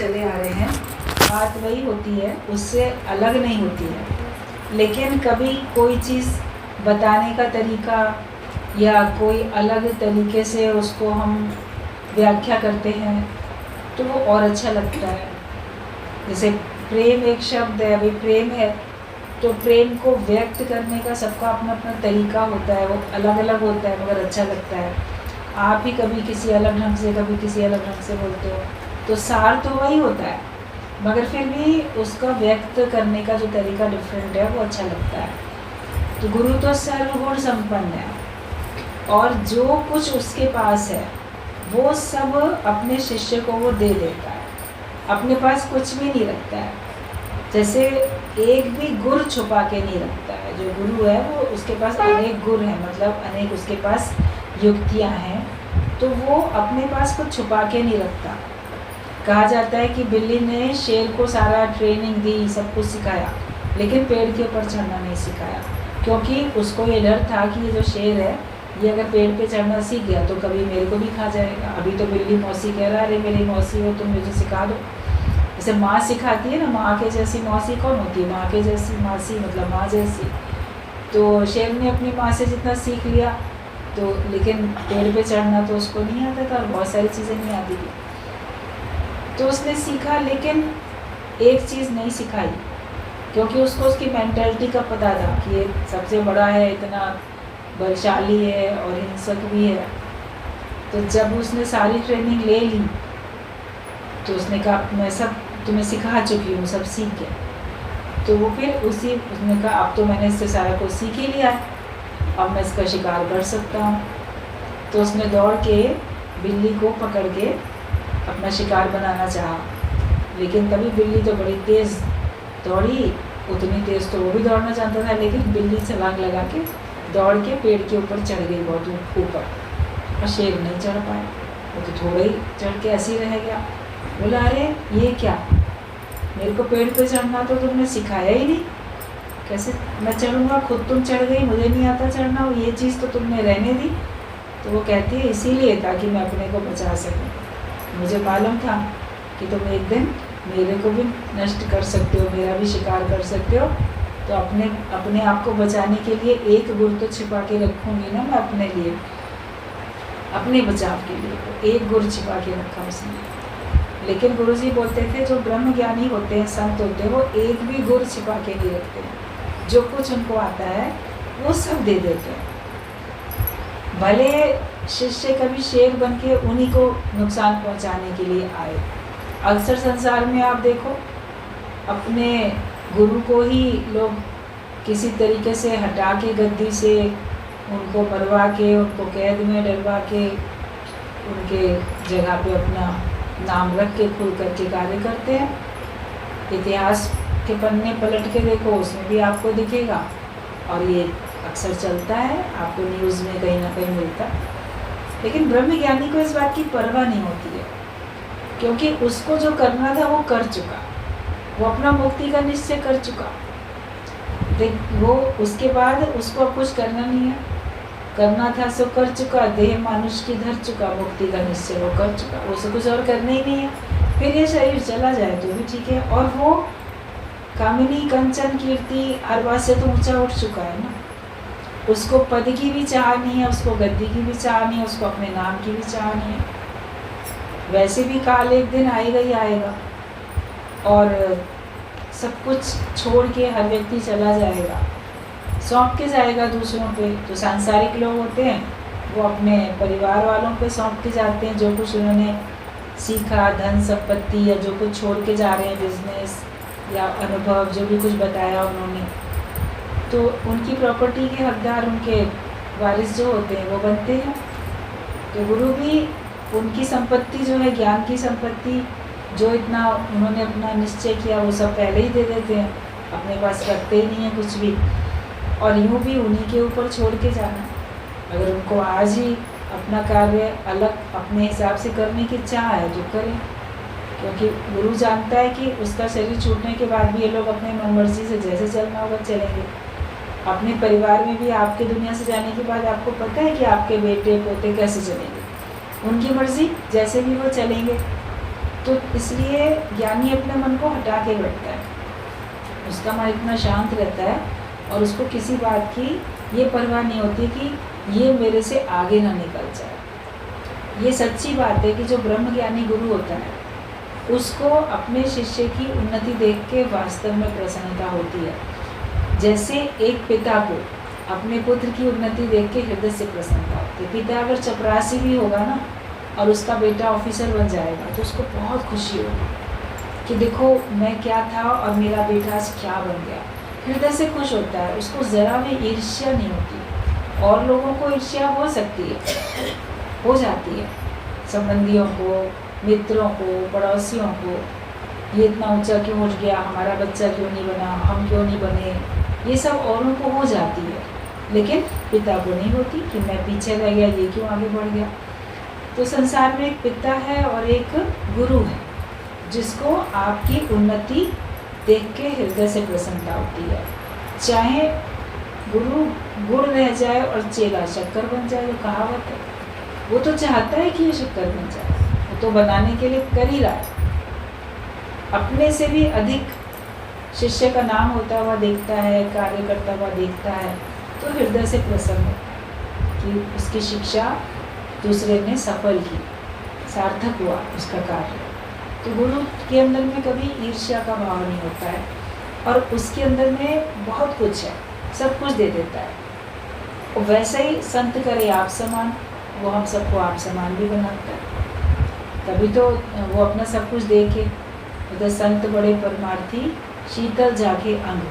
चले आ रहे हैं, बात वही होती है, उससे अलग नहीं होती है। लेकिन कभी कोई चीज़ बताने का तरीका या कोई अलग तरीके से उसको हम व्याख्या करते हैं तो वो और अच्छा लगता है। जैसे प्रेम एक शब्द है, अभी प्रेम है तो प्रेम को व्यक्त करने का सबका अपना अपना तरीका होता है, वो अलग अलग होता है मगर अच्छा लगता है। आप ही कभी किसी अलग ढंग से, कभी किसी अलग ढंग से बोलते हो, तो सार तो वही होता है मगर फिर भी उसका व्यक्त करने का जो तरीका डिफरेंट है वो अच्छा लगता है। तो गुरु तो सर्वगुण संपन्न है और जो कुछ उसके पास है वो सब अपने शिष्य को वो दे देता है, अपने पास कुछ भी नहीं रखता है। जैसे एक भी गुर छुपा के नहीं रखता है। जो गुरु है वो उसके पास अनेक गुर हैं, मतलब अनेक उसके पास युक्तियाँ हैं, तो वो अपने पास कुछ छुपा के नहीं रखता। कहा जाता है कि बिल्ली ने शेर को सारा ट्रेनिंग दी, सब कुछ सिखाया, लेकिन पेड़ के ऊपर चढ़ना नहीं सिखाया, क्योंकि उसको ये डर था कि ये जो शेर है ये अगर पेड़ पे चढ़ना सीख गया तो कभी मेरे को भी खा जाएगा। अभी तो बिल्ली मौसी कह रहा है, अरे मेरी मौसी हो तुम मुझे सिखा दो। जैसे माँ सिखाती है ना, माँ के जैसी मौसी कौन होती है? माँ के जैसी मौसी मतलब माँ जैसी। तो शेर ने अपनी माँ से जितना सीख लिया, तो लेकिन पेड़ पे चढ़ना तो उसको नहीं आता था और बहुत सारी चीज़ें नहीं आती थी, तो उसने सीखा, लेकिन एक चीज़ नहीं सिखाई, क्योंकि उसको उसकी मेंटालिटी का पता था कि ये सबसे बड़ा है, इतना बलशाली है और हिंसक भी है। तो जब उसने सारी ट्रेनिंग ले ली तो उसने कहा मैं सब तुम्हें सिखा चुकी हूँ, सब सीख गया। तो वो फिर उसने कहा अब तो मैंने इससे सारा कुछ सीख ही लिया है, अब मैं इसका शिकार कर सकता हूँ। तो उसने दौड़ के बिल्ली को पकड़ के अपना शिकार बनाना चाहा, लेकिन तभी बिल्ली तो बड़ी तेज़ दौड़ी, उतनी तेज़ तो वो भी दौड़ना चाहता था, लेकिन बिल्ली छलांग लगा के दौड़ के पेड़ के ऊपर चढ़ गई बहुत ऊपर, और शेर नहीं चढ़ पाया। वो तो थोड़ा ही चढ़ के ऐसे ही रह गया। बोला अरे ये क्या, मेरे को पेड़ पे चढ़ना तो तुमने सिखाया ही नहीं, कैसे मैं चढ़ूँगा? खुद तुम चढ़ गई, मुझे नहीं आता चढ़ना, और ये चीज़ तो तुमने रहने दी। तो वो कहती है इसीलिए ताकि मैं अपने को बचा सकूँ, मुझे मालूम था कि तुम एक दिन मेरे को भी नष्ट कर सकते हो, मेरा भी शिकार कर सकते हो, तो अपने आप को बचाने के लिए एक गुर तो छिपा के रखूँगी ना मैं अपने लिए, अपने बचाव के लिए। तो एक गुर छिपा के रखा उसने। लेकिन गुरुजी बोलते थे जो ब्रह्म ज्ञानी होते हैं, संत होते हैं, वो एक भी गुर छिपा के नहीं रखते हैं, जो कुछ उनको आता है वो सब दे देते हैं। भले शिष्य कभी शेर बन के उन्हीं को नुकसान पहुंचाने के लिए आए। अक्सर संसार में आप देखो, अपने गुरु को ही लोग किसी तरीके से हटा के गद्दी से, उनको मरवा के, उनको कैद में डलवा के, उनके जगह पे अपना नाम रख के खुल करके कार्य करते हैं। इतिहास के पन्ने पलट के देखो, उसमें भी आपको दिखेगा, और ये अक्सर चलता है, आपको न्यूज़ में कहीं ना कहीं मिलता। लेकिन ब्रह्म ज्ञानी को इस बात की परवाह नहीं होती है, क्योंकि उसको जो करना था वो कर चुका, वो अपना मुक्ति का निश्चय कर चुका। वो उसके बाद उसको अब कुछ करना नहीं है, करना था सो कर चुका, देह मानुष की धर चुका, मुक्ति का निश्चय वो कर चुका, उसे कुछ और करना ही नहीं है। फिर ये शरीर चला जाए तो भी ठीक है। और वो कामिनी कंचन कीर्ति हर बात से तो ऊंचा उठ चुका है ना, उसको पद की भी चाह नहीं है, उसको गद्दी की भी चाह नहीं है, उसको अपने नाम की भी चाह नहीं है। वैसे भी काल एक दिन आएगा ही आएगा, और सब कुछ छोड़ के हर व्यक्ति चला जाएगा, सौंप के जाएगा दूसरों पे। तो सांसारिक लोग होते हैं वो अपने परिवार वालों पे सौंप के जाते हैं, जो कुछ उन्होंने सीखा, धन संपत्ति या जो कुछ छोड़ के जा रहे हैं, बिजनेस या अनुभव जो भी कुछ बताया उन्होंने, तो उनकी प्रॉपर्टी के हकदार उनके वारिस जो होते हैं वो बनते हैं। तो गुरु भी उनकी संपत्ति जो है, ज्ञान की संपत्ति, जो इतना उन्होंने अपना निश्चय किया वो सब पहले ही दे देते हैं, अपने पास रखते ही नहीं है कुछ भी, और यूँ भी उन्हीं के ऊपर छोड़ के जाना। अगर उनको आज ही अपना कार्य अलग अपने हिसाब से करने की इच्छा है तो करें, क्योंकि गुरु जानता है कि उसका शरीर छूटने के बाद भी ये लोग अपने मन मर्जी से जैसे चलना होगा चलेंगे। अपने परिवार में भी आपके दुनिया से जाने के बाद आपको पता है कि आपके बेटे पोते कैसे चलेंगे, उनकी मर्जी जैसे भी वो चलेंगे। तो इसलिए ज्ञानी अपने मन को हटा के बैठता है, उसका मन इतना शांत रहता है और उसको किसी बात की ये परवाह नहीं होती कि ये मेरे से आगे ना निकल जाए। ये सच्ची बात है कि जो ब्रह्म ज्ञानी गुरु होता है उसको अपने शिष्य की उन्नति देख के वास्तव में प्रसन्नता होती है। जैसे एक पिता को अपने पुत्र की उन्नति देख के हृदय से प्रसन्नता होती है। पिता अगर चपरासी भी होगा ना और उसका बेटा ऑफिसर बन जाएगा तो उसको बहुत खुशी होगी कि देखो मैं क्या था और मेरा बेटा आज क्या बन गया। हृदय से खुश होता है, उसको ज़रा भी ईर्ष्या नहीं होती। और लोगों को ईर्ष्या हो सकती है, हो जाती है, संबंधियों को, मित्रों को, पड़ोसियों को, ये इतना ऊंचा क्यों उठ गया, हमारा बच्चा क्यों नहीं बना, हम क्यों नहीं बने, ये सब औरों को हो जाती है, लेकिन पिता को नहीं होती कि मैं पीछे रह गया, ये क्यों आगे बढ़ गया। तो संसार में एक पिता है और एक गुरु है जिसको आपकी उन्नति देख के हृदय से प्रसन्नता होती है। चाहे गुरु गुड़ रह जाए और चेला शक्कर बन जाए, जो कहावत है, वो तो चाहता है कि ये शक्कर बन जाए, वो तो बनाने के लिए कर ही रहा है। अपने से भी अधिक शिष्य का नाम होता हुआ देखता है, कार्य करता हुआ देखता है, तो हृदय से प्रसन्न होता है कि उसकी शिक्षा दूसरे ने सफल की, सार्थक हुआ उसका कार्य। तो गुरु के अंदर में कभी ईर्ष्या का भाव नहीं होता है और उसके अंदर में बहुत कुछ है, सब कुछ दे देता है। और वैसे ही संत करे आप समान, वो हम सबको आप समान भी बनाता है। तभी तो वो अपना सब कुछ दे के, उधर संत बड़े परमार्थी शीतल जाके अंग,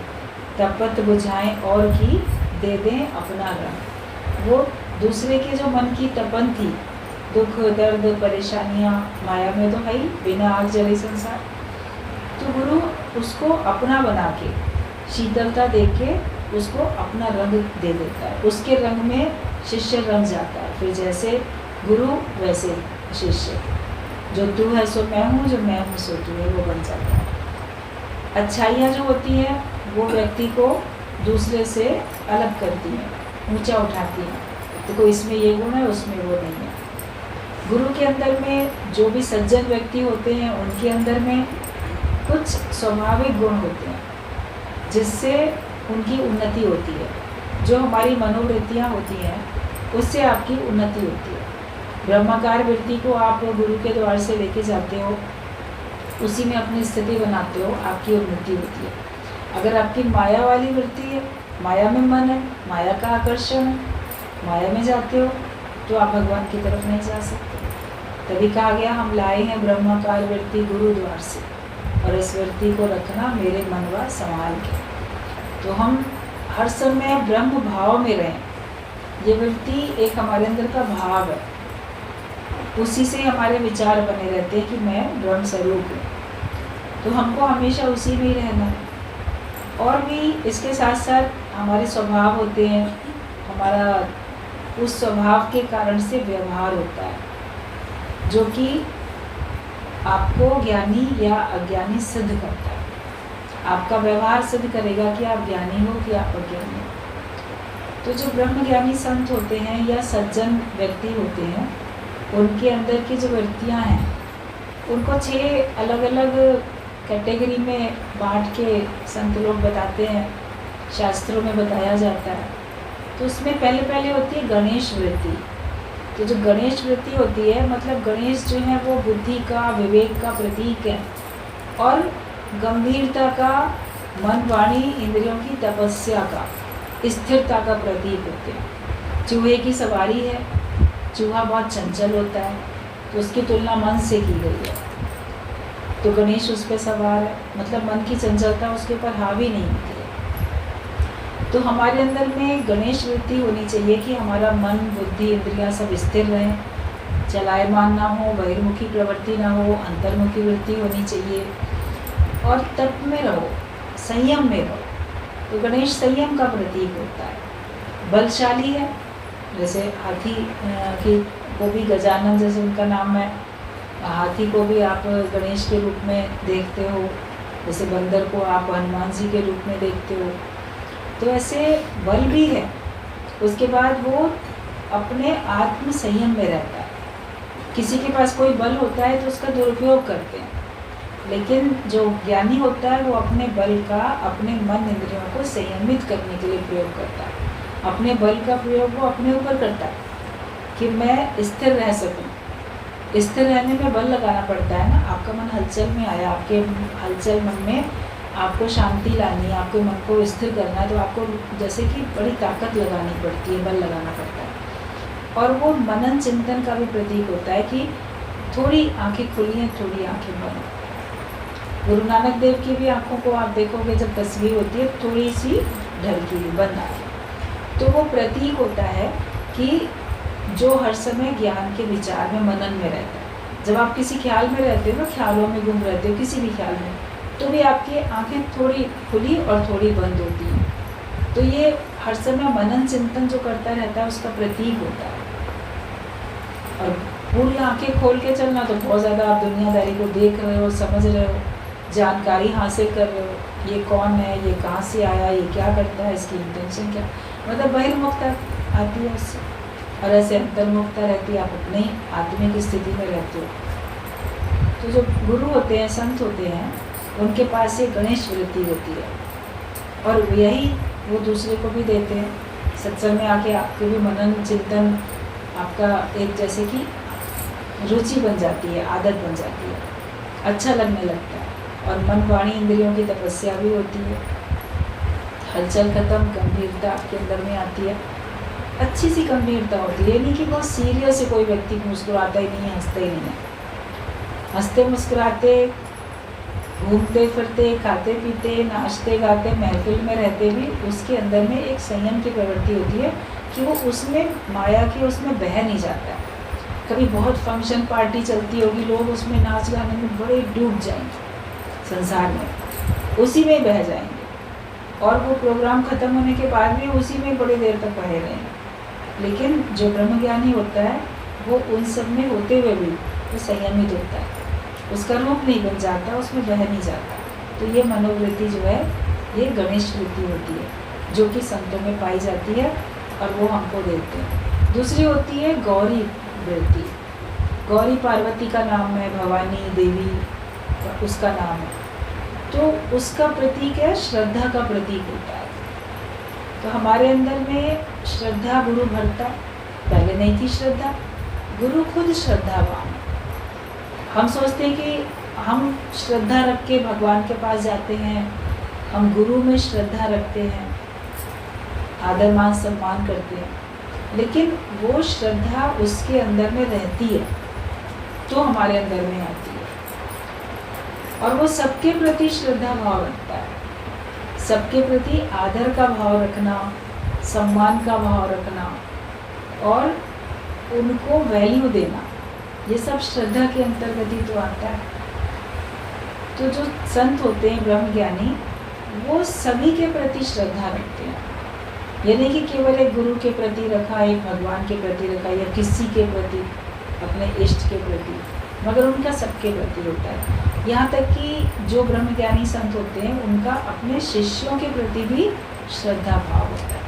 तपत बुझाएं और की दे दें अपना रंग। वो दूसरे के जो मन की तपन थी, दुख दर्द परेशानियाँ, माया में तो है ही, बिना आग जले संसार, तो गुरु उसको अपना बना के शीतलता दे के उसको अपना रंग दे देता है। उसके रंग में शिष्य रंग जाता है। फिर जैसे गुरु वैसे शिष्य, जो तू है सो मैं हूँ, जो मैं हूँ सो तू है, वो बन जाता है। अच्छाइयाँ जो होती हैं वो व्यक्ति को दूसरे से अलग करती हैं, ऊंचा उठाती हैं। देखो इसमें ये गुण है, उसमें वो नहीं है। गुरु के अंदर में जो भी सज्जन व्यक्ति होते हैं उनके अंदर में कुछ स्वाभाविक गुण होते हैं जिससे उनकी उन्नति होती है। जो हमारी मनोवृत्तियाँ होती हैं उससे आपकी उन्नति होती है। ब्रह्माकार वृत्ति को आप गुरु के द्वार से लेके जाते हो, उसी में अपनी स्थिति बनाते हो, आपकी उन्नति होती है। अगर आपकी माया वाली वृत्ति है, माया में मन है, माया का आकर्षण है, माया में जाते हो, तो आप भगवान की तरफ नहीं जा सकते। तभी कहा गया हम लाए हैं ब्रह्माकार वृत्ति गुरु द्वार से, और इस वृत्ति को रखना मेरे मनवा संभाल के। तो हम हर समय ब्रह्म भाव में रहें। ये वृत्ति एक हमारे अंदर का भाव है, उसी से हमारे विचार बने रहते हैं कि मैं ब्रह्म स्वरूप हूँ। तो हमको हमेशा उसी में ही रहना है। और भी इसके साथ साथ हमारे स्वभाव होते हैं, हमारा उस स्वभाव के कारण से व्यवहार होता है जो कि आपको ज्ञानी या अज्ञानी सिद्ध करता है। आपका व्यवहार सिद्ध करेगा कि आप ज्ञानी हो कि आप अज्ञानी हो। तो जो ब्रह्म ज्ञानी संत होते हैं या सज्जन व्यक्ति होते हैं, उनके अंदर की जो वृत्तियाँ हैं उनको 6 अलग अलग कैटेगरी में बांट के संत लोग बताते हैं, शास्त्रों में बताया जाता है। तो उसमें पहले होती है गणेश वृत्ति। तो जो गणेश वृत्ति होती है, मतलब गणेश जो है वो बुद्धि का, विवेक का प्रतीक है और गंभीरता का, मन वाणी इंद्रियों की तपस्या का, स्थिरता का प्रतीक होते हैं। चूहे की सवारी है, चूहा बहुत चंचल होता है, तो उसकी तुलना मन से की गई है। तो गणेश उस पर सवार है, मतलब मन की चंचलता उसके ऊपर हावी नहीं होती है। तो हमारे अंदर में गणेश वृत्ति होनी चाहिए कि हमारा मन, बुद्धि, इंद्रियां सब स्थिर रहें, चलायमान ना हो, बहिर्मुखी प्रवृत्ति ना हो, अंतर्मुखी वृत्ति होनी चाहिए और तप में रहो, संयम में रहो। तो गणेश संयम का प्रतीक होता है। बलशाली है, जैसे हाथी की को भी गजानन जैसे उनका नाम है, हाथी को भी आप गणेश के रूप में देखते हो, जैसे बंदर को आप हनुमान जी के रूप में देखते हो। तो ऐसे बल भी है। उसके बाद वो अपने आत्म संयम में रहता है, किसी के पास कोई बल होता है तो उसका दुरुपयोग करते हैं, लेकिन जो ज्ञानी होता है वो अपने बल का अपने मन इंद्रियों को संयमित करने के लिए प्रयोग करता है। अपने बल का प्रयोग वो अपने ऊपर करता है कि मैं स्थिर रह सकूं। स्थिर रहने में बल लगाना पड़ता है ना। आपका मन हलचल में आया, आपके हलचल मन में आपको शांति लानी है, आपके मन को स्थिर करना है, तो आपको जैसे कि बड़ी ताकत लगानी पड़ती है, बल लगाना पड़ता है। और वो मनन चिंतन का भी प्रतीक होता है कि थोड़ी आंखें खुली हैं, थोड़ी आंखें बंद। गुरु नानक देव की भी आंखों को आप देखोगे, जब तस्वीर होती है थोड़ी सी ढलकी हुई बंद आंखें, तो वो प्रतीक होता है कि जो हर समय ज्ञान के विचार में मनन में रहता है। जब आप किसी ख्याल में रहते हो ना, ख्यालों में गुम रहते हो किसी भी ख्याल में, तो भी आपकी आंखें थोड़ी खुली और थोड़ी बंद होती हैं। तो ये हर समय मनन चिंतन जो करता रहता है उसका प्रतीक होता है। और पूरी आंखें खोल के चलना तो बहुत ज़्यादा आप दुनियादारी को देख रहे हो, समझ रहे हो, जानकारी हासिल कर रहे हो, ये कौन है, ये कहाँ से आया, ये क्या करता है, इसकी इंटेंशन क्या, मतलब बहिर्मुखता आती है उससे। और ऐसे अंतर्मुखता रहती है, आप अपने आत्मिक स्थिति में रहते हो। तो जो गुरु होते हैं, संत होते हैं, उनके पास ये गणेश वृत्ति होती है और यही वो दूसरे को भी देते हैं। सत्संग में आके आपके भी मनन चिंतन आपका एक जैसे कि रुचि बन जाती है, आदत बन जाती है, अच्छा लगने लगता है। और मन वाणी इंद्रियों की तपस्या भी होती है, हलचल खत्म, गंभीरता आपके अंदर में आती है, अच्छी सी गंभीरता होती है। नहीं कि बहुत सीरियस है, कोई व्यक्ति मुस्कुराता ही नहीं है, हंसता ही नहीं है। हंसते मुस्कुराते, घूमते फिरते, खाते पीते, नाचते गाते, महफिल में रहते भी उसके अंदर में एक संयम की प्रवृत्ति होती है कि वो उसमें माया की उसमें बह नहीं जाता है। कभी बहुत फंक्शन पार्टी चलती होगी, लोग उसमें नाच गाने में बड़े डूब जाएंगे, संसार में उसी में बह जाएंगे, और वो प्रोग्राम ख़त्म होने के बाद भी उसी में बड़ी देर तक बहे रहेंगे। लेकिन जो ब्रह्मज्ञानी होता है वो उन सब में होते हुए भी वो संयमित होता है, उसका रूप नहीं बन जाता, उसमें बह नहीं जाता। तो ये मनोवृत्ति जो है ये गणेश वृत्ति होती है जो कि संतों में पाई जाती है और वो हमको देते हैं। दूसरी होती है गौरी वृत्ति। गौरी पार्वती का नाम है, भवानी देवी उसका नाम है, तो उसका प्रतीक है, श्रद्धा का प्रतीक होता है। तो हमारे अंदर में श्रद्धा गुरु भरता, पहले नहीं थी श्रद्धा, गुरु खुद श्रद्धावान है। हम सोचते हैं कि हम श्रद्धा रख के भगवान के पास जाते हैं, हम गुरु में श्रद्धा रखते हैं, आदर मान सम्मान करते हैं, लेकिन वो श्रद्धा उसके अंदर में रहती है तो हमारे अंदर में आती है। और वो सबके प्रति श्रद्धा भाव रखता है, सबके प्रति आदर का भाव रखना, सम्मान का भाव रखना और उनको वैल्यू देना, ये सब श्रद्धा के अंतर्गत ही तो आता है। तो जो संत होते हैं ब्रह्मज्ञानी, वो सभी के प्रति श्रद्धा रखते हैं। ये नहीं कि केवल एक गुरु के प्रति रखा, एक भगवान के प्रति रखा या किसी के प्रति, अपने इष्ट के प्रति, मगर उनका सबके प्रति होता है। यहाँ तक कि जो ब्रह्मज्ञानी संत होते हैं उनका अपने शिष्यों के प्रति भी श्रद्धा भाव होता है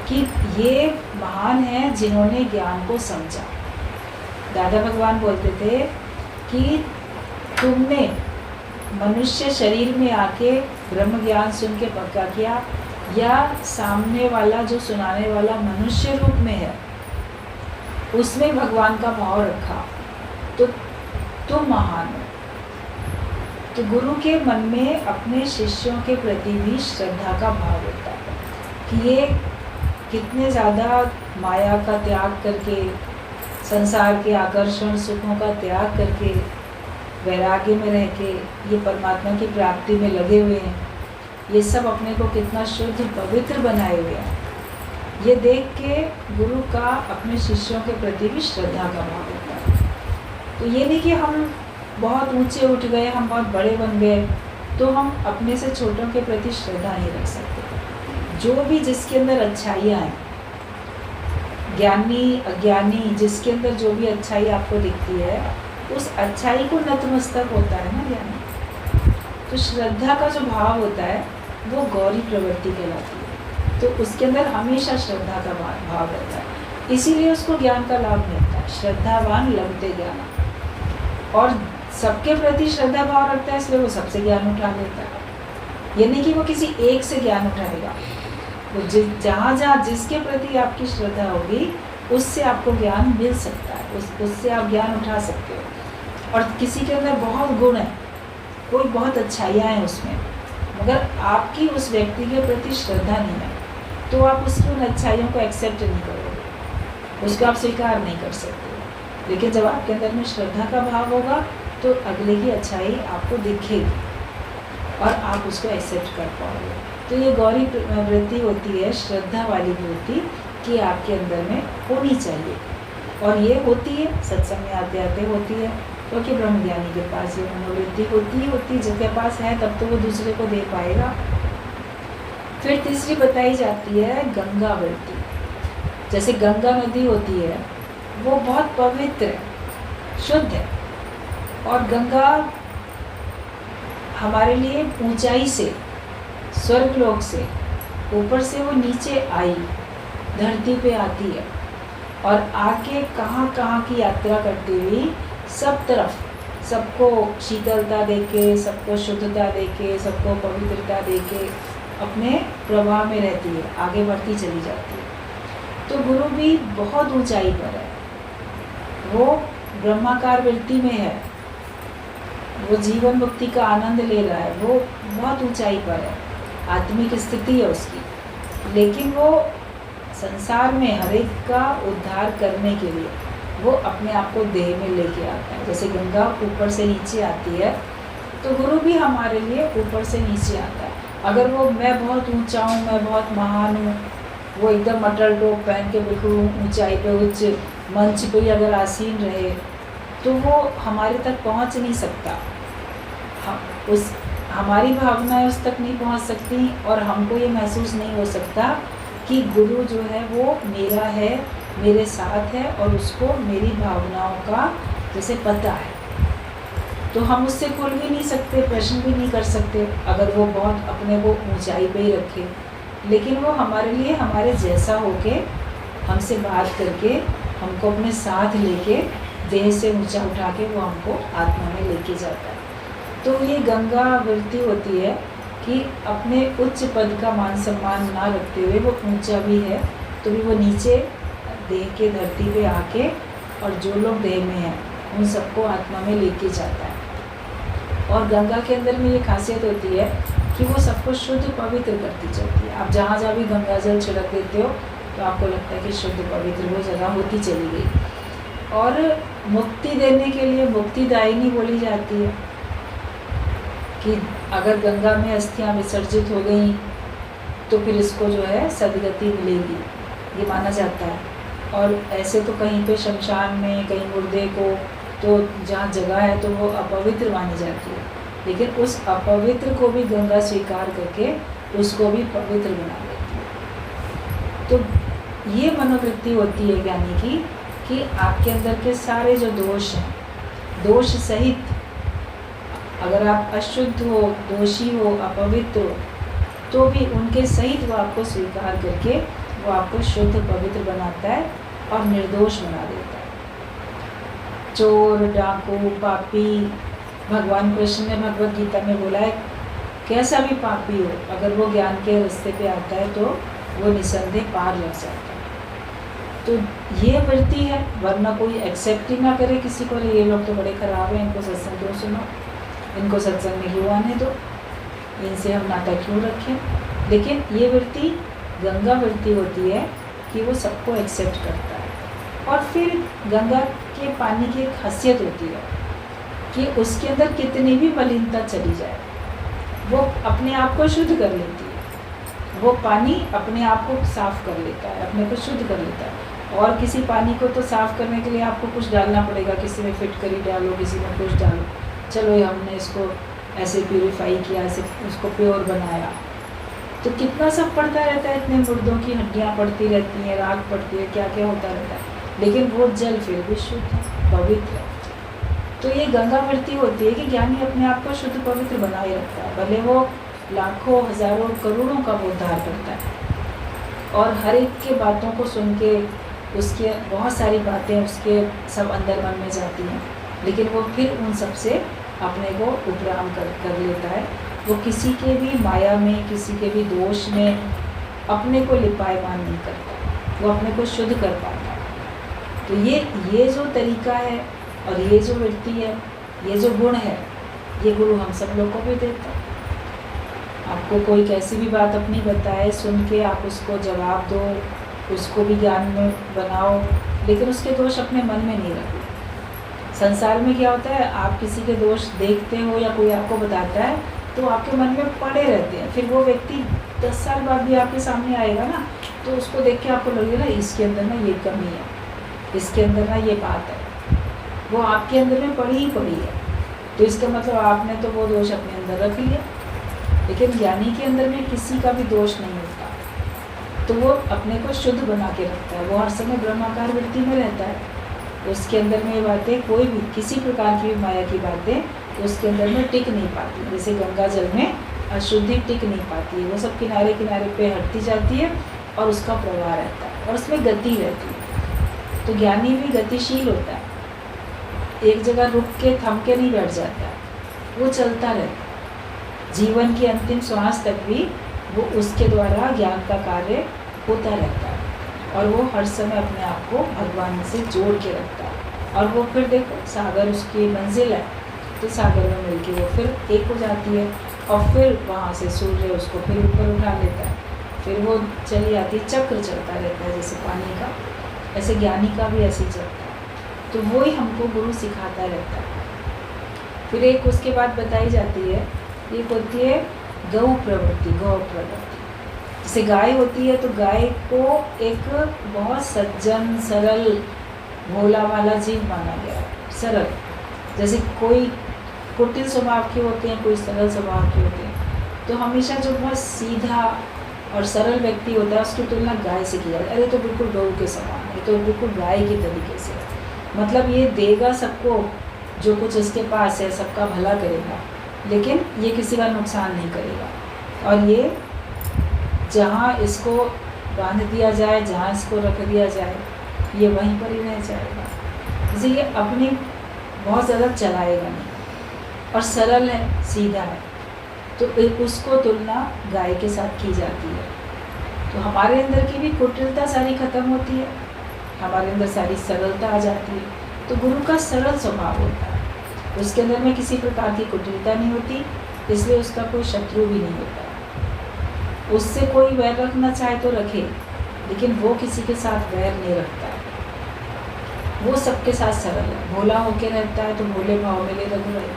कि ये महान हैं जिन्होंने ज्ञान को समझा। दादा भगवान बोलते थे कि तुमने मनुष्य शरीर में आके ब्रह्म ज्ञान सुन के पक्का किया, या सामने वाला जो सुनाने वाला मनुष्य रूप में है उसमें भगवान का भाव रखा, तो तुम महान हो। तो गुरु के मन में अपने शिष्यों के प्रति भी श्रद्धा का भाव होता है कि ये कितने ज़्यादा माया का त्याग करके, संसार के आकर्षण सुखों का त्याग करके, वैराग्य में रह के ये परमात्मा की प्राप्ति में लगे हुए हैं, ये सब अपने को कितना शुद्ध पवित्र बनाए हुए हैं। ये देख के गुरु का अपने शिष्यों के प्रति भी श्रद्धा का भाव होता है। तो ये नहीं कि हम बहुत ऊंचे उठ गए, हम बहुत बड़े बन गए तो हम अपने से छोटों के प्रति श्रद्धा नहीं रख सकते। जो भी जिसके अंदर अच्छाइयाँ हैं, ज्ञानी अज्ञानी, जिसके अंदर जो भी अच्छाई आपको दिखती है उस अच्छाई को नतमस्तक होता है ना ज्ञानी। तो श्रद्धा का जो भाव होता है वो गौरी प्रवृत्ति कहलाती है। तो उसके अंदर हमेशा श्रद्धा का भाव रहता है, इसीलिए उसको ज्ञान का लाभ मिलता है। है, श्रद्धावान लभते ज्ञान। और सबके प्रति श्रद्धा भाव रखता है, इसलिए वो सबसे ज्ञान उठा लेता है। ये नहीं कि वो किसी एक से ज्ञान उठाएगा, वो जहाँ जहाँ जिसके प्रति आपकी श्रद्धा होगी उससे आपको ज्ञान मिल सकता है, उससे आप ज्ञान उठा सकते हो। और किसी के अंदर बहुत गुण है, कोई बहुत अच्छाइयाँ हैं उसमें, मगर आपकी उस व्यक्ति के प्रति श्रद्धा नहीं है, तो आप उसकी उन अच्छाइयों को एक्सेप्ट नहीं करोगे, उसको आप स्वीकार नहीं कर सकते। लेकिन जब आपके अंदर में श्रद्धा का भाव होगा तो अगले की अच्छाई आपको दिखेगी और आप उसको एक्सेप्ट कर पाओगे। तो ये गौरी वृत्ति होती है, श्रद्धा वाली वृत्ति कि आपके अंदर में होनी चाहिए। और ये होती है सत्संग में आते आते होती है, क्योंकि ब्रह्मज्ञानी के पास ये मनोवृत्ति होती जिसके पास है तब तो वो दूसरे को दे पाएगा। फिर तीसरी बताई जाती है गंगा वृत्ति। जैसे गंगा नदी होती है वो बहुत पवित्र है, शुद्ध है, और गंगा हमारे लिए ऊंचाई से, स्वर्गलोक से, ऊपर से वो नीचे आई, धरती पे आती है और आके कहाँ कहाँ की यात्रा करती हुई सब तरफ सबको शीतलता देके, सबको शुद्धता देके, सबको पवित्रता देके अपने प्रवाह में रहती है, आगे बढ़ती चली जाती है। तो गुरु भी बहुत ऊंचाई पर है, वो ब्रह्माकार वृत्ति में है, वो जीवन मुक्ति का आनंद ले रहा है, वो बहुत ऊंचाई पर है, आत्मिक स्थिति है उसकी। लेकिन वो संसार में हर एक का उद्धार करने के लिए वो अपने आप को देह में लेके आता है। जैसे गंगा ऊपर से नीचे आती है, तो गुरु भी हमारे लिए ऊपर से नीचे आता है। अगर वो मैं बहुत ऊंचा हूँ, मैं बहुत महान हूँ, वो एकदम अटल टोप पहन के बिल्कुल ऊंचाई पे, उच्च मंच पे अगर आसीन रहे तो वो हमारे तक पहुँच नहीं सकता। हमारी भावनाएं उस तक नहीं पहुँच सकती और हमको ये महसूस नहीं हो सकता कि गुरु जो है वो मेरा है, मेरे साथ है और उसको मेरी भावनाओं का जैसे पता है। तो हम उससे खुल भी नहीं सकते, प्रश्न भी नहीं कर सकते अगर वो बहुत अपने को ऊंचाई पे ही रखे। लेकिन वो हमारे लिए हमारे जैसा होके हमसे बात करके हमको अपने साथ लेके देह से ऊंचा उठा के वो हमको आत्मा में लेके जाता है। तो ये गंगा वृत्ति होती है कि अपने उच्च पद का मान सम्मान ना रखते हुए वो ऊंचा भी है तो भी वो नीचे देह के धरती पे आके और जो लोग देह में हैं उन सबको आत्मा में लेके जाता है। और गंगा के अंदर में ये खासियत होती है कि वो सबको शुद्ध पवित्र करती चलती है। आप जहाँ जहाँ भी गंगा जल छिड़क देते हो तो आपको लगता है कि शुद्ध पवित्र वो जगह होती चली गई। और मुक्ति देने के लिए मुक्तिदायिनी बोली जाती है कि अगर गंगा में अस्थियाँ विसर्जित हो गई तो फिर इसको जो है सदगति मिलेगी, ये माना जाता है। और ऐसे तो कहीं पे शमशान में कहीं मुर्दे को तो जहाँ जगह है तो वो अपवित्र मानी जाती है, लेकिन उस अपवित्र को भी गंगा स्वीकार करके उसको भी पवित्र बना देती है। तो ये मनोवृत्ति होती है ज्ञानी की कि आपके अंदर के सारे जो दोष हैं, दोष सहित अगर आप अशुद्ध हो, दोषी हो, अपवित्र हो, तो भी उनके सहित वो आपको स्वीकार करके वो आपको शुद्ध पवित्र बनाता है और निर्दोष बना देता है। चोर, डाकू, पापी, भगवान कृष्ण ने भगवद गीता में बोला है कैसा भी पापी हो अगर वो ज्ञान के रास्ते पे आता है तो वो निसंदेह पार लग जाता है। तो ये वृत्ति है, वरना कोई एक्सेप्ट ही ना करे किसी को, ये लोग तो बड़े खराब हैं, इनको सत्संग क्यों सुनो, इनको सत्संग में क्यों आने दो, इनसे हम नाता क्यों रखें। लेकिन ये वृत्ति गंगा वृत्ति होती है कि वो सबको एक्सेप्ट करता है। और फिर गंगा के पानी की एक खासियत होती है कि उसके अंदर कितनी भी मलिनता चली जाए वो अपने आप को शुद्ध कर लेती है। वो पानी अपने आप को साफ कर लेता है, अपने को शुद्ध कर लेता है। और किसी पानी को तो साफ़ करने के लिए आपको कुछ डालना पड़ेगा, किसी में फिटकरी डालो, किसी में कुछ डालो, चलो हमने इसको ऐसे प्यूरीफाई किया, ऐसे उसको प्योर बनाया, तो कितना सब पड़ता रहता है, इतने मुर्दों की हड्डियाँ पड़ती रहती हैं, राख पड़ती है, क्या क्या होता रहता है, लेकिन वो जल फिर भी शुद्ध है, पवित्र है। तो ये गंगा वृत्ति होती है कि ज्ञानी अपने आप को शुद्ध पवित्र बनाए रखता है, भले वो लाखों हजारों करोड़ों का वो उद्धार करता है और हर एक के बातों को सुन के उसके बहुत सारी बातें उसके सब अंदर मन में जाती हैं, लेकिन वो फिर उन सब से अपने को उपराम कर लेता है। वो किसी के भी माया में, किसी के भी दोष में अपने को लिपायमान नहीं करता, वो अपने को शुद्ध कर पाता है। तो ये जो तरीका है और ये जो वृत्ति है, ये जो गुण है, ये गुरु हम सब लोग को भी देता है। आपको कोई कैसी भी बात अपनी बताए, सुन के आप उसको जवाब दो, उसको भी ज्ञान में बनाओ, लेकिन उसके दोष अपने मन में नहीं रखो। संसार में क्या होता है, आप किसी के दोष देखते हो या कोई आपको बताता है तो आपके मन में पड़े रहते हैं। फिर वो व्यक्ति 10 साल बाद भी आपके सामने आएगा ना, तो उसको देख के आपको लगेगा इसके अंदर ना ये कमी है, इसके अंदर ना ये बात है, वो आपके अंदर में पड़ी ही पड़ी है। तो इसका मतलब आपने तो वो दोष अपने अंदर रख लिया। लेकिन ज्ञानी के अंदर में किसी का भी दोष नहीं होता, तो वो अपने को शुद्ध बना के रखता है। वो हर समय ब्रह्माकार वृत्ति में रहता है। उसके अंदर में ये बातें, कोई भी किसी प्रकार की भी माया की बातें उसके अंदर में टिक नहीं पाती। जैसे गंगा जल में अशुद्धि टिक नहीं पाती है, वो सब किनारे किनारे पे हटती जाती है और उसका प्रवाह रहता है और उसमें गति रहती है। तो ज्ञानी भी गतिशील होता है, एक जगह रुक के थम के नहीं बैठ जाता है, वो चलता रहता है। जीवन की अंतिम श्वास तक भी वो उसके द्वारा ज्ञान का कार्य होता रहता है और वो हर समय अपने आप को भगवान से जोड़ के रखता है। और वो फिर देखो, सागर उसकी मंजिल है, तो सागर में मिलके वो फिर एक हो जाती है और फिर वहाँ से सूर्य उसको फिर ऊपर उठा लेता है, फिर वो चली आती है, चक्र चलता रहता है जैसे पानी का, ऐसे ज्ञानी का भी ऐसे ही चलता है। तो वो ही हमको गुरु सिखाता रहता है। फिर एक उसके बाद बताई जाती है, एक होती है गौ प्रवृत्ति, गौ प्रवृत्ति। जैसे गाय होती है तो गाय को एक बहुत सज्जन, सरल, भोला वाला जीव माना गया है, सरल। जैसे कोई कुटिल स्वभाव के होते हैं, कोई सरल स्वभाव के होते हैं। तो हमेशा जो बहुत सीधा और सरल व्यक्ति होता है उसकी तुलना गाय से किया जाए, अरे तो बिल्कुल गौ के समान है, तो बिल्कुल गाय के तरीके से, मतलब ये देगा सबको जो कुछ इसके पास है, सबका भला करेगा, लेकिन ये किसी का नुकसान नहीं करेगा। और ये जहाँ इसको बांध दिया जाए, जहाँ इसको रख दिया जाए, ये वहीं पर ही रह जाएगा। जैसे ये अपनी बहुत ज़्यादा चलाएगा नहीं और सरल है, सीधा है, तो उसको तुलना गाय के साथ की जाती है। तो हमारे अंदर की भी कुटिलता सारी खत्म होती है, हमारे अंदर सारी सरलता आ जाती है। तो गुरु का सरल स्वभाव होता है, उसके अंदर में किसी प्रकार की कुटिलता नहीं होती, इसलिए उसका कोई शत्रु भी नहीं होता। उससे कोई वैर रखना चाहे तो रखे, लेकिन वो किसी के साथ वैर नहीं रखता है। वो सबके साथ सरल है, भोला होके रहता है, तो भोले भाव मिले रघुराई।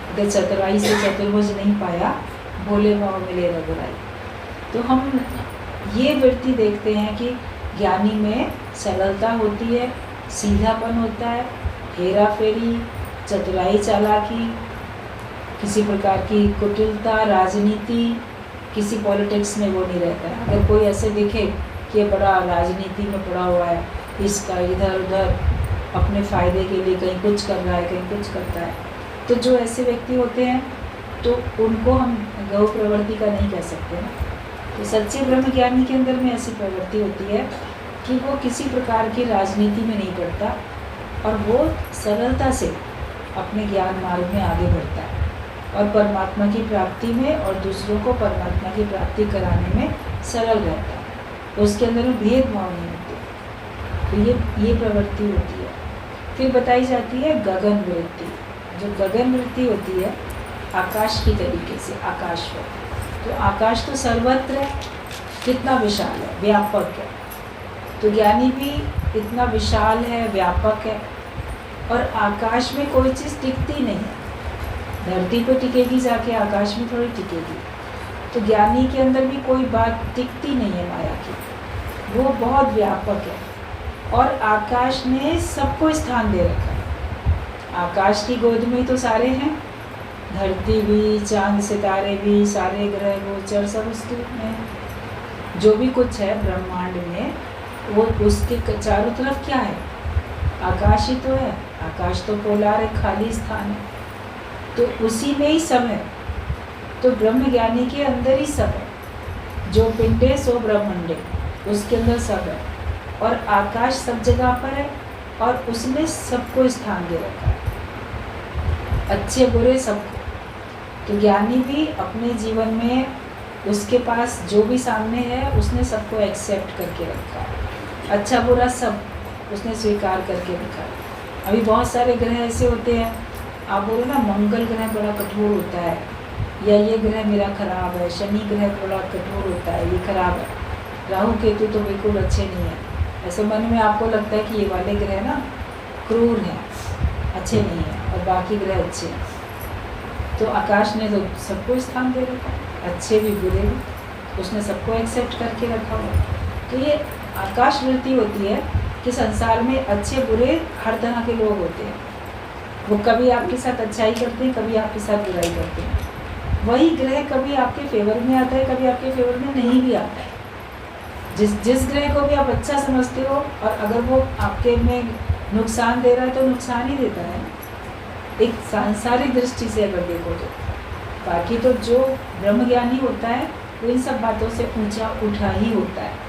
अगर चतुराई से चतुर्भुज नहीं पाया, भोले भाव मिले रघुराई। तो हम ये वृत्ति देखते हैं कि ज्ञानी में सरलता होती है, सीधापन होता है, हेरा फेरी, चतुराई, चालाकी, किसी प्रकार की कुटिलता, राजनीति, किसी पॉलिटिक्स में वो नहीं रहता है। अगर कोई ऐसे दिखे कि ये बड़ा राजनीति में पड़ा हुआ है, इसका इधर उधर अपने फ़ायदे के लिए कहीं कुछ कर रहा है, कहीं कुछ करता है, तो जो ऐसे व्यक्ति होते हैं तो उनको हम गौ प्रवृत्ति का नहीं कह सकते ना। तो सच्चे ब्रह्म ज्ञानी के अंदर में ऐसी प्रवृत्ति होती है कि वो किसी प्रकार की राजनीति में नहीं पड़ता और वो सरलता से अपने ज्ञान मार्ग में आगे बढ़ता है और परमात्मा की प्राप्ति में और दूसरों को परमात्मा की प्राप्ति कराने में सरल रहता है। उसके अंदर में भेदभाव नहीं होते। तो ये प्रवृत्ति होती है। फिर बताई जाती है गगन वृत्ति। जो गगन वृत्ति होती है आकाश की तरीके से, आकाश पर। तो आकाश तो सर्वत्र है, कितना विशाल है, व्यापक है। तो ज्ञानी भी इतना विशाल है, व्यापक है, और आकाश में कोई चीज़ टिकती नहीं है। धरती पे टिकेगी जाके, आकाश में थोड़ी टिकेगी। तो ज्ञानी के अंदर भी कोई बात टिकती नहीं है माया की, वो बहुत व्यापक है और आकाश ने सबको स्थान दे रखा है। आकाश की गोद में तो सारे हैं, धरती भी, चांद सितारे भी, सारे ग्रह गोचर सब उसके में, जो भी कुछ है ब्रह्मांड में, वो उसके चारों तरफ क्या है, आकाश ही तो है। आकाश तो पोलार है, खाली स्थान है, तो उसी में ही सब है। तो ब्रह्म ज्ञानी के अंदर ही सब है। जो पिंडे सो ब्रह्मंडे, उसके अंदर सब है। और आकाश सब जगह पर है और उसने सबको स्थान दे रखा है, अच्छे बुरे सबको। तो ज्ञानी भी अपने जीवन में उसके पास जो भी सामने है उसने सबको एक्सेप्ट करके रखा है, अच्छा बुरा सब उसने स्वीकार करके रखा है। अभी बहुत सारे ग्रह ऐसे होते हैं, आप बोलो ना मंगल ग्रह बड़ा कठोर होता है, या ये ग्रह मेरा खराब है, शनि ग्रह बड़ा कठोर होता है, ये खराब है, राहु केतु तो बिल्कुल अच्छे नहीं है। ऐसे मन में आपको लगता है कि ये वाले ग्रह ना क्रूर हैं, अच्छे नहीं हैं, और बाकी ग्रह अच्छे हैं। तो आकाश ने तो सबको स्थान दे रखा, अच्छे भी बुरे भी, उसने सबको एक्सेप्ट करके रखा हुआ। तो ये आकाश वृत्ति होती है कि संसार में अच्छे बुरे हर तरह के लोग होते हैं। वो कभी आपके साथ अच्छाई करते हैं, कभी आपके साथ बुराई करते हैं। वही ग्रह कभी आपके फेवर में आता है, कभी आपके फेवर में नहीं भी आता है। जिस ग्रह को भी आप अच्छा समझते हो, और अगर वो आपके में नुकसान दे रहा है तो नुकसान ही देता है, एक सांसारिक दृष्टि से अगर देखो तो। बाकी तो जो ब्रह्मज्ञानी होता है वो इन सब बातों से ऊंचा उठा ही होता है।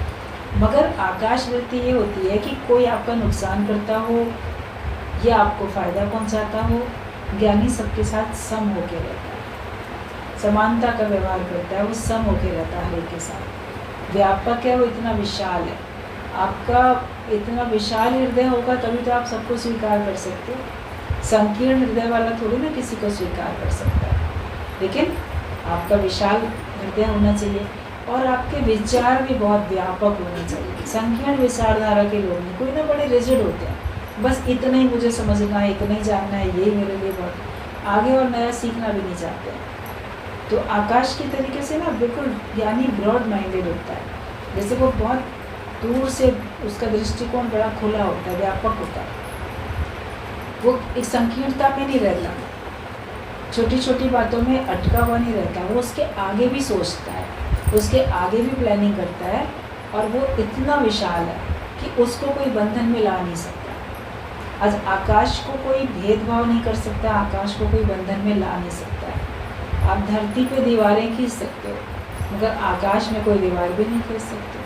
मगर आकाश वृत्ति ये होती है कि कोई आपका नुकसान करता हो या आपको फ़ायदा पहुंचाता हो, ज्ञानी सबके साथ सम होके रहता है, समानता का व्यवहार करता है, वो सम होके रहता है हर एक के साथ। व्यापक है, वो इतना विशाल है। आपका इतना विशाल हृदय होगा तभी तो आप सबको स्वीकार कर सकते हो। संकीर्ण हृदय वाला थोड़ी ना किसी को स्वीकार कर सकता है, लेकिन आपका विशाल हृदय होना चाहिए और आपके विचार भी बहुत व्यापक होने चाहिए। संकीर्ण विचारधारा के लोग नहीं, कोई ना बड़े रिजिड होते हैं, बस इतना ही मुझे समझना है, इतना ही जानना है, यही मेरे लिए बहुत, आगे और नया सीखना भी नहीं चाहते हैं। तो आकाश की तरीके से ना बिल्कुल ज्ञानी ब्रॉड माइंडेड होता है, जैसे वो बहुत दूर से उसका दृष्टिकोण बड़ा खुला होता है, व्यापक होता है। वो एक संकीर्णता में नहीं रहता, छोटी छोटी बातों में अटका हुआ नहीं रहता, वो उसके आगे भी सोचता है, उसके आगे भी प्लानिंग करता है, और वो इतना विशाल है कि उसको कोई बंधन में ला नहीं सकता। आज आकाश को कोई भेदभाव नहीं कर सकता, आकाश को कोई बंधन में ला नहीं सकता है। आप धरती पे दीवारें खींच सकते हो, मगर आकाश में कोई दीवार भी नहीं खींच सकते।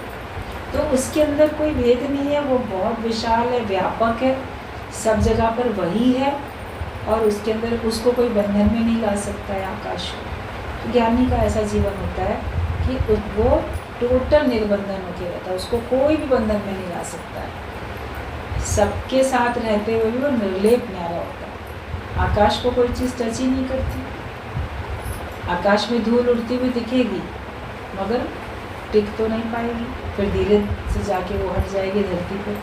तो उसके अंदर कोई भेद नहीं है, वो बहुत विशाल है, व्यापक है, सब जगह पर वही है, और उसके अंदर उसको कोई बंधन में नहीं ला सकता है आकाश को। तो ज्ञानी का ऐसा जीवन होता है कि वो टोटल निर्बंधन होकर रहता है, उसको कोई भी बंधन में नहीं ला सकता है। सबके साथ रहते हुए भी वो निर्लेप न्यारा होता है। आकाश को कोई चीज़ टच ही नहीं करती। आकाश में धूल उड़ती हुई दिखेगी, मगर टिक तो नहीं पाएगी, फिर धीरे से जाके वो हट जाएगी धरती पर।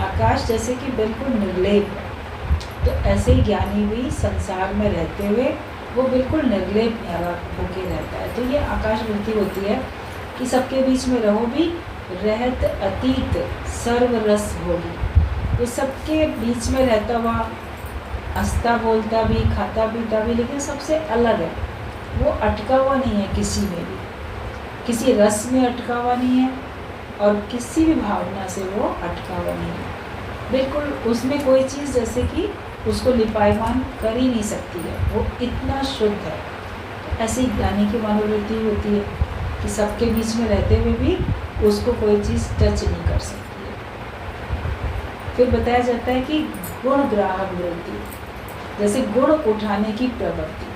आकाश जैसे कि बिल्कुल निर्लेप है। तो ऐसे ही ज्ञानी भी संसार में रहते हुए वो बिल्कुल निर्लेप न्यारा होके रहता है। तो ये आकाश वृत्ति होती है कि सबके बीच में रहो भी, रहत अतीत सर्वरस होगी। वो सबके बीच में रहता हुआ, हंसता बोलता भी, खाता पीता भी, लेकिन सबसे अलग है। वो अटका हुआ नहीं है किसी में भी, किसी रस में अटका हुआ नहीं है, और किसी भी भावना से वो अटका हुआ नहीं है। बिल्कुल उसमें कोई चीज़ जैसे कि उसको लिपायमान कर ही नहीं सकती है, वो इतना शुद्ध है। ऐसी ज्ञानी की मनोवृत्ति होती है कि सबके बीच में रहते हुए भी उसको कोई चीज़ टच नहीं कर सकती है। फिर बताया जाता है कि गुण ग्राहक वृत्ति, जैसे गुण उठाने की प्रवृत्ति।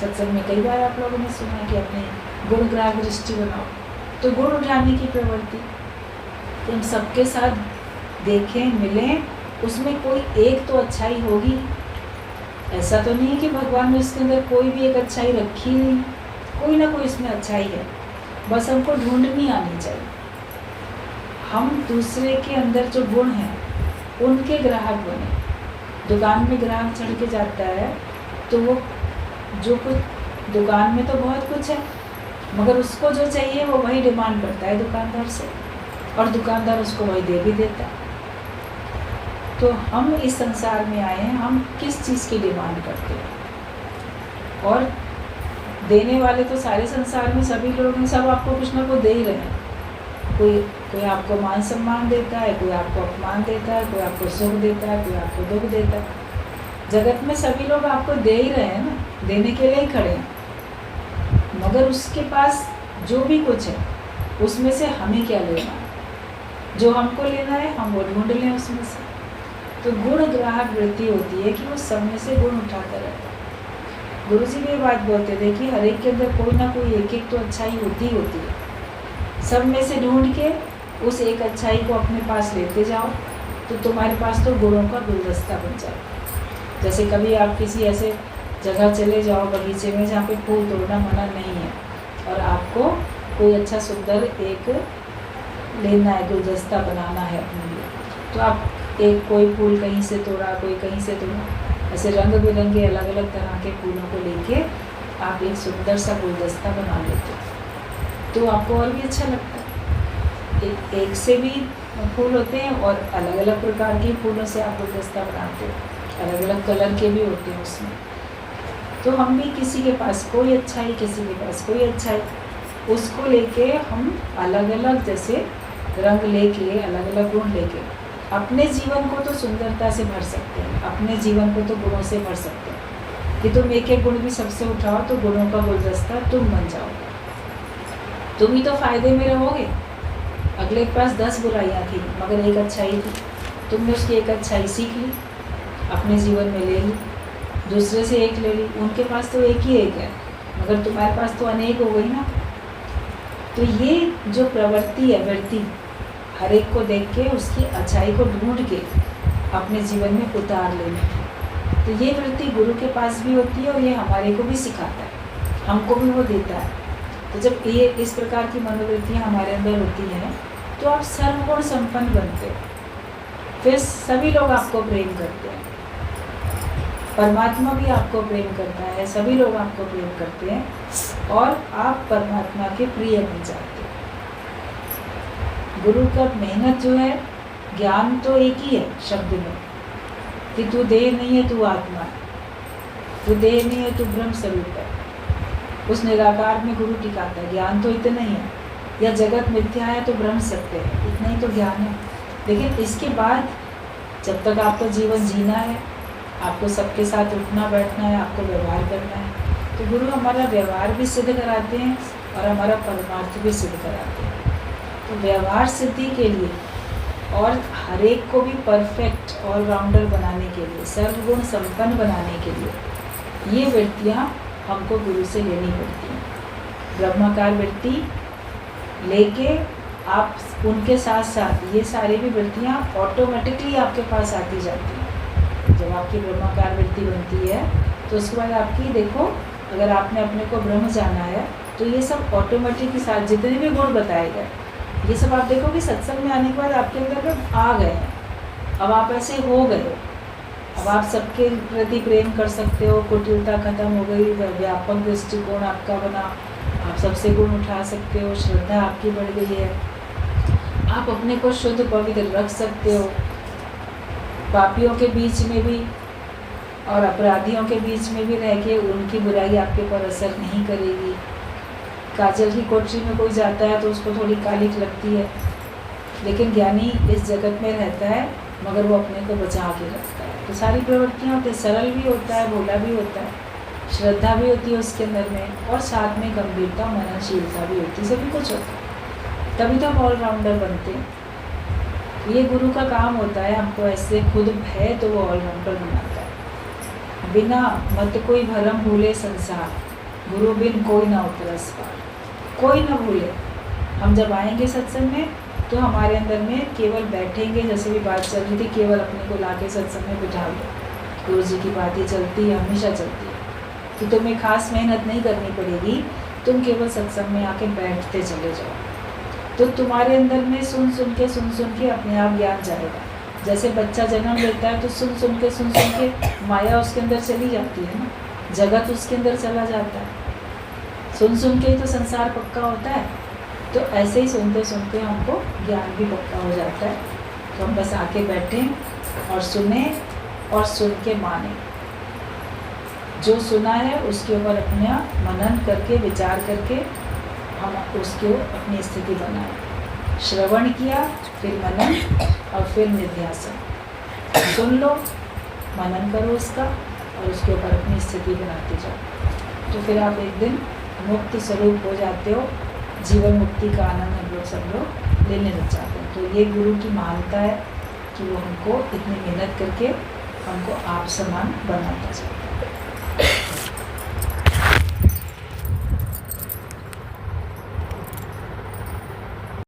सत्संग में कई बार आप लोगों ने सुना कि अपने गुण ग्राहक दृष्टि बनाओ, तो गुण उठाने की प्रवृत्ति कि हम सबके साथ देखें, मिलें, उसमें कोई एक तो अच्छाई होगी। ऐसा तो नहीं है कि भगवान ने इसके अंदर कोई भी एक अच्छाई रखी नहीं, कोई ना कोई इसमें अच्छाई है, बस हमको ढूंढनी आनी चाहिए। हम दूसरे के अंदर जो गुण हैं उनके ग्राहक बने। दुकान में ग्राहक चढ़ के जाता है तो वो जो कुछ दुकान में तो बहुत कुछ है, मगर उसको जो चाहिए वो वही डिमांड करता है दुकानदार से, और दुकानदार उसको वही दे भी देता है। तो हम इस संसार में आए हैं, हम किस चीज़ की डिमांड करते हैं? और देने वाले तो सारे संसार में सभी लोग हैं, सब आपको कुछ ना कुछ दे ही रहे हैं। कोई आपको मान सम्मान देता है, कोई आपको अपमान देता है, कोई आपको सुख देता है, कोई आपको दुख देता है। जगत में सभी लोग आपको दे ही रहे हैं ना, देने के लिए ही खड़े हैं। मगर उसके पास जो भी कुछ है उसमें से हमें क्या लेना है? जो हमको लेना है हम वो ढूंढ लें उसमें से। तो गुण ग्राहक वृत्ति होती है कि वो सब में से गुण उठाता रहता है। गुरु जी भी ये बात बोलते थे कि हर एक के अंदर कोई ना कोई एक एक तो अच्छाई होती ही होती है। सब में से ढूंढ के उस एक अच्छाई को अपने पास लेते जाओ तो तुम्हारे पास तो गुणों का गुलदस्ता बन जाए। जैसे कभी आप किसी ऐसे जगह चले जाओ बगीचे में जहाँ पे फूल तोड़ना मना नहीं है और आपको कोई अच्छा सुंदर एक लेना है, गुलदस्ता बनाना है अपने लिए, तो आप एक कोई फूल कहीं से तोड़ा, कोई कहीं से तोड़ा, ऐसे रंग बिरंगे अलग अलग तरह के फूलों को लेके आप एक सुंदर सा गुलदस्ता बना लेते हो तो आपको और भी अच्छा लगता है। एक से भी फूल होते हैं और अलग अलग प्रकार के फूलों से आप गुलदस्ता बनाते हो, अलग अलग कलर के भी होते हैं उसमें। तो हम भी किसी के पास कोई अच्छाई, किसी के पास कोई अच्छाई, उसको लेके हम अलग अलग जैसे रंग लेके, अलग अलग गुण लेके अपने जीवन को तो सुंदरता से भर सकते हैं, अपने जीवन को तो गुणों से भर सकते हैं कि तुम एक एक गुण भी सबसे उठाओ तो गुणों का गुलदस्ता तुम बन जाओगे। तुम ही तो फायदे में रहोगे। अगले के पास 10 बुराइयाँ थी मगर एक अच्छाई थी, तुमने उसकी एक अच्छाई सीख ली, अपने जीवन में ले ली, दूसरे से एक ले ली, उनके पास तो एक ही एक है मगर तुम्हारे पास तो अनेक हो गई ना। तो ये जो प्रवृत्ति है, वृत्ति, हर एक को देख के उसकी अच्छाई को ढूंढ के अपने जीवन में उतार लेना है, तो ये वृत्ति गुरु के पास भी होती है और ये हमारे को भी सिखाता है, हमको भी वो देता है। तो जब ये इस प्रकार की मनोवृत्तियाँ हमारे अंदर होती हैं तो आप सर्वगुण संपन्न बनते हो, फिर सभी लोग आपको प्रेम करते हैं, परमात्मा भी आपको प्रेम करता है, सभी लोग आपको प्रेम करते हैं और आप परमात्मा के प्रिय बन जाते हैं। गुरु का मेहनत जो है, ज्ञान तो एक ही है शब्द में कि तू देह नहीं है, तू आत्मा है, तू देह नहीं है, तू ब्रह्म स्वरूप है। उस निराकार में गुरु टिकाता है। ज्ञान तो इतना ही है, या जगत मिथ्या है तो ब्रह्म सत्य है, इतना ही तो ज्ञान है। लेकिन इसके बाद जब तक आपको जीवन जीना है, आपको सबके साथ उठना बैठना है, आपको व्यवहार करना है, तो गुरु हमारा व्यवहार भी सिद्ध कराते हैं और हमारा परमार्थ भी सिद्ध कराते हैं। तो व्यवहार सिद्धि के लिए और हर एक को भी परफेक्ट ऑलराउंडर बनाने के लिए, सर्वगुण संपन्न बनाने के लिए ये वृत्तियाँ हमको गुरु से लेनी पड़ती हैं। ब्रह्माकार वृत्ति लेके आप उनके साथ साथ ये सारी भी वृत्तियाँ ऑटोमेटिकली आपके पास आती जाती हैं। जब आपकी ब्रह्माकार वृत्ति बनती है तो उसके बाद आपकी देखो, अगर आपने अपने को ब्रह्म जाना है तो ये सब ऑटोमेटिक के साथ जितने भी गुण बताए गए, ये सब आप देखो कि सत्संग में आने के बाद आपके अंदर आ गए हैं। अब आप ऐसे हो गए हो, अब आप सबके प्रति प्रेम कर सकते हो, कुटिलता खत्म हो गई, व्यापक दृष्टिकोण आपका बना, आप सबसे गुण उठा सकते हो, श्रद्धा आपकी बढ़ गई है, आप अपने को शुद्ध पवित्र रख सकते हो, पापियों के बीच में भी और अपराधियों के बीच में भी रह के उनकी बुराई आपके पर असर नहीं करेगी। काजल की कोठरी में कोई जाता है तो उसको थोड़ी कालिक लगती है, लेकिन ज्ञानी इस जगत में रहता है मगर वो अपने को बचा के रखता है। तो सारी प्रवृत्तियाँ होती, सरल भी होता है, भोला भी होता है, श्रद्धा भी होती है उसके अंदर में, और साथ में गंभीरता, मननशीलता भी होती है, सभी कुछ होता है। तभी तो हम ऑलराउंडर बनते हैं। ये गुरु का काम होता है, हमको ऐसे खुद है तो वो ऑलराउंडर बनाता है। बिना मत कोई भरम भूले संसार, गुरु बिन कोई ना उतरस पार। कोई ना भूले। हम जब आएंगे सत्संग में तो हमारे अंदर में केवल बैठेंगे, जैसे भी बात चल रही थी, केवल अपने को लाके सत्संग में बिठा लो। गुरु जी की बातें चलती है, हमेशा चलती है, तो तुम्हें खास मेहनत नहीं करनी पड़ेगी, तुम केवल सत्संग में आके बैठते चले जाओ, तो तुम्हारे अंदर में सुन सुन के अपने आप ज्ञान जाएगा। जैसे बच्चा जन्म लेता है तो सुन सुन के माया उसके अंदर चली जाती है ना, जगत उसके अंदर चला जाता है, सुन के ही तो संसार पक्का होता है। तो ऐसे ही सुनते सुनते हमको ज्ञान भी पक्का हो जाता है। तो हम बस आके बैठें और सुने और सुन के माने, जो सुना है उसके ऊपर अपना मनन करके, विचार करके हम उसको अपनी स्थिति बनाएं। श्रवण किया, फिर मनन और फिर निध्यासन। सुन लो, मनन करो उसका और उसके ऊपर अपनी स्थिति बनाते जाओ, तो फिर आप एक दिन मुक्त स्वरूप हो जाते हो। जीवन मुक्ति का आनंद हम लोग सब लोग लेने लग जाते हैं। तो ये गुरु की मानता है कि वो हमको इतनी मेहनत करके हमको आप समान बनाता है।